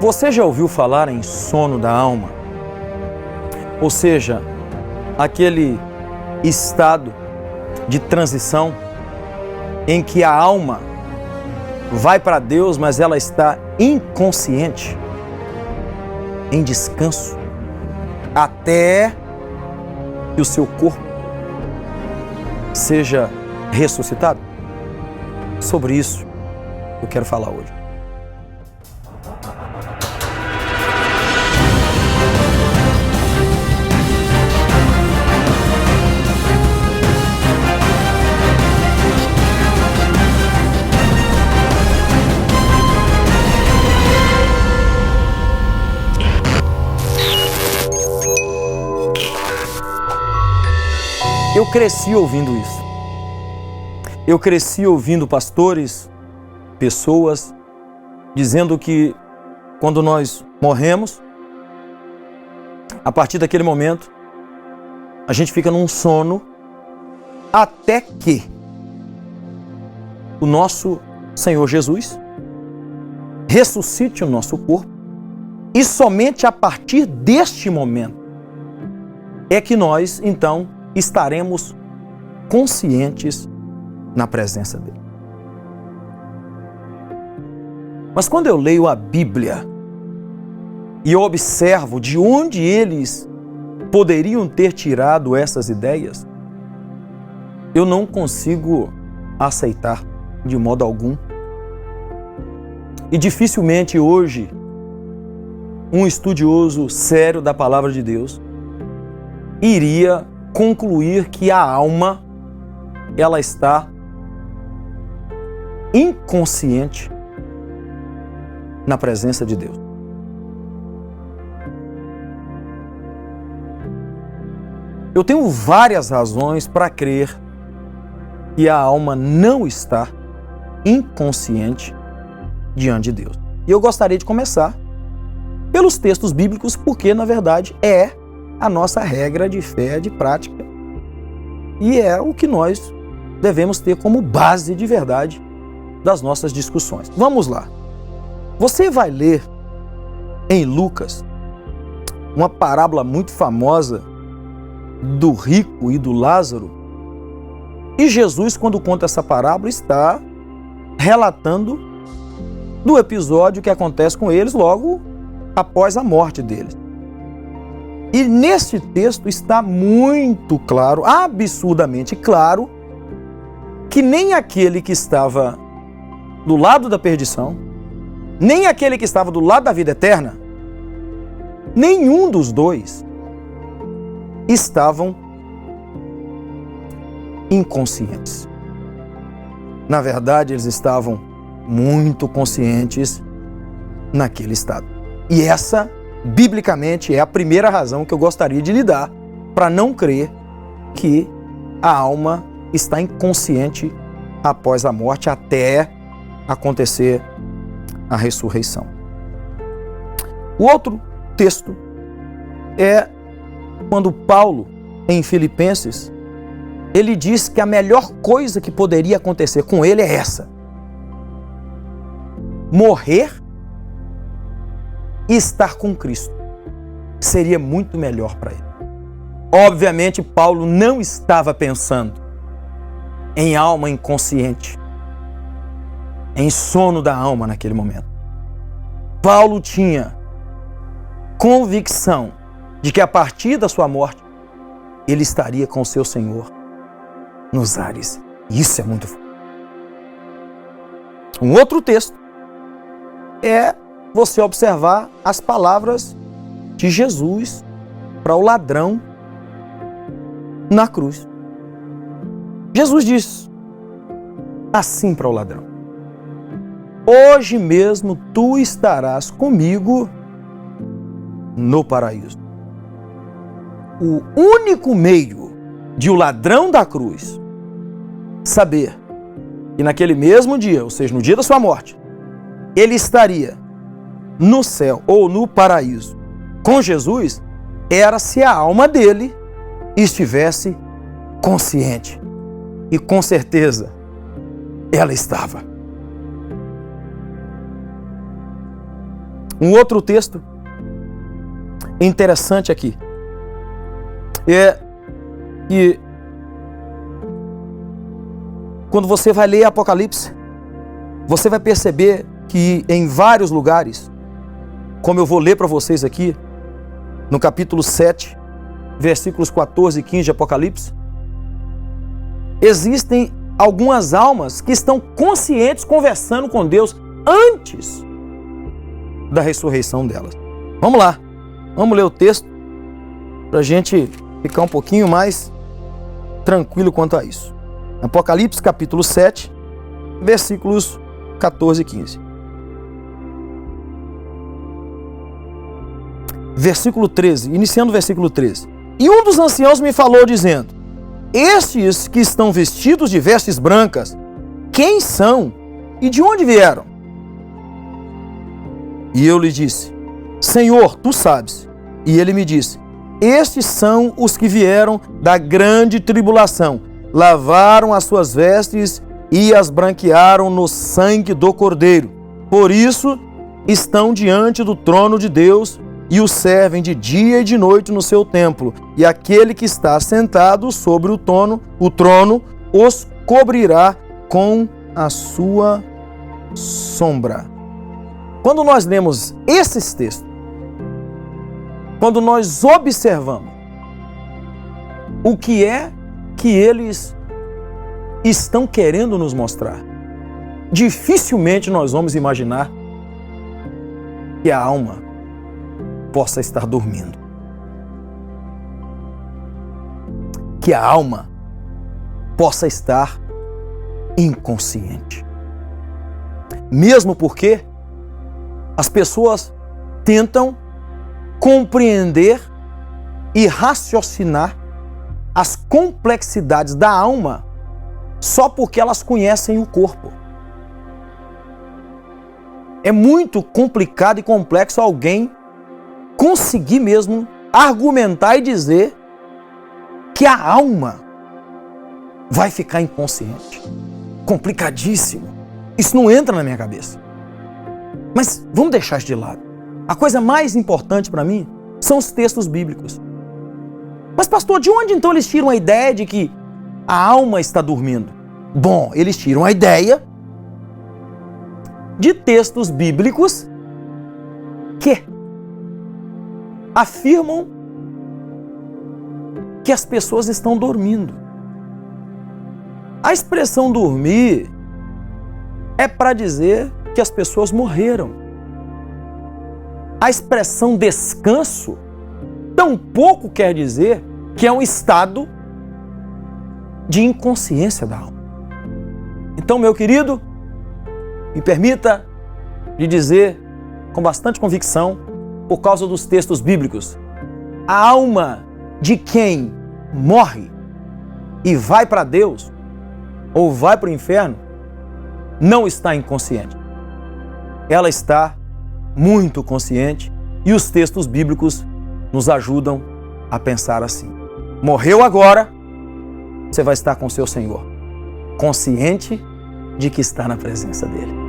Você já ouviu falar em sono da alma? Ou seja, aquele estado de transição em que a alma vai para Deus, mas ela está inconsciente, em descanso, até que o seu corpo seja ressuscitado? Sobre isso eu quero falar hoje. Eu cresci ouvindo isso. Eu cresci ouvindo pastores, pessoas, dizendo que quando nós morremos, a partir daquele momento, a gente fica num sono até que o nosso Senhor Jesus ressuscite o nosso corpo e somente a partir deste momento é que nós, então, estaremos conscientes na presença dele. Mas quando eu leio a Bíblia e eu observo de onde eles poderiam ter tirado essas ideias, eu não consigo aceitar de modo algum. E dificilmente hoje um estudioso sério da palavra de Deus iria concluir que a alma ela está inconsciente na presença de Deus. Eu tenho várias razões para crer que a alma não está inconsciente diante de Deus. E eu gostaria de começar pelos textos bíblicos, porque na verdade é a nossa regra de fé, de prática, e é o que nós devemos ter como base de verdade das nossas discussões. Vamos lá. Você vai ler em Lucas uma parábola muito famosa do rico e do Lázaro, e Jesus, quando conta essa parábola, está relatando do episódio que acontece com eles logo após a morte deles. E neste texto está muito claro, absurdamente claro, que nem aquele que estava do lado da perdição, nem aquele que estava do lado da vida eterna, nenhum dos dois estavam inconscientes. Na verdade, eles estavam muito conscientes naquele estado. E essa, biblicamente, é a primeira razão que eu gostaria de lhe dar para não crer que a alma está inconsciente após a morte até acontecer a ressurreição. O outro texto é quando Paulo, em Filipenses, ele diz que a melhor coisa que poderia acontecer com ele é essa: morrer e estar com Cristo. Seria muito melhor para ele. Obviamente, Paulo não estava pensando em alma inconsciente, em sono da alma naquele momento. Paulo tinha convicção de que a partir da sua morte, ele estaria com o seu Senhor nos ares. Isso é muito forte. Um outro texto é você observar as palavras de Jesus para o ladrão na cruz. Jesus diz assim para o ladrão: hoje mesmo tu estarás comigo no paraíso. O único meio de o ladrão da cruz saber que naquele mesmo dia, ou seja, no dia da sua morte, ele estaria no céu ou no paraíso com Jesus, era se a alma dele estivesse consciente. E com certeza ela estava. Um outro texto interessante aqui é que quando você vai ler Apocalipse, você vai perceber que em vários lugares, como eu vou ler para vocês aqui, no capítulo 7, versículos 14 e 15 de Apocalipse, existem algumas almas que estão conscientes conversando com Deus antes da ressurreição delas. Vamos lá, vamos ler o texto para a gente ficar um pouquinho mais tranquilo quanto a isso. Apocalipse capítulo 7, versículos 14 e 15. Versículo 13, iniciando o versículo 13. E um dos anciãos me falou dizendo: estes que estão vestidos de vestes brancas, quem são e de onde vieram? E eu lhe disse: Senhor, tu sabes. E ele me disse: estes são os que vieram da grande tribulação, lavaram as suas vestes e as branquearam no sangue do Cordeiro. Por isso estão diante do trono de Deus e o servem de dia e de noite no seu templo. E aquele que está sentado sobre o trono os cobrirá com a sua sombra. Quando nós lemos esses textos, quando nós observamos o que é que eles estão querendo nos mostrar, dificilmente nós vamos imaginar que a alma possa estar dormindo. Que a alma possa estar inconsciente. Mesmo porque as pessoas tentam compreender e raciocinar as complexidades da alma só porque elas conhecem o corpo. É muito complicado e complexo alguém conseguir mesmo argumentar e dizer que a alma vai ficar inconsciente. Complicadíssimo. Isso não entra na minha cabeça. Mas vamos deixar isso de lado. A coisa mais importante para mim são os textos bíblicos. Mas pastor, de onde então eles tiram a ideia de que a alma está dormindo? Bom, eles tiram a ideia de textos bíblicos que afirmam que as pessoas estão dormindo. A expressão dormir é para dizer que as pessoas morreram. A expressão descanso tampouco quer dizer que é um estado de inconsciência da alma. Então, meu querido, me permita lhe dizer com bastante convicção, por causa dos textos bíblicos, a alma de quem morre e vai para Deus ou vai para o inferno não está inconsciente. Ela está muito consciente e os textos bíblicos nos ajudam a pensar assim. Morreu agora, você vai estar com seu Senhor, consciente de que está na presença dele.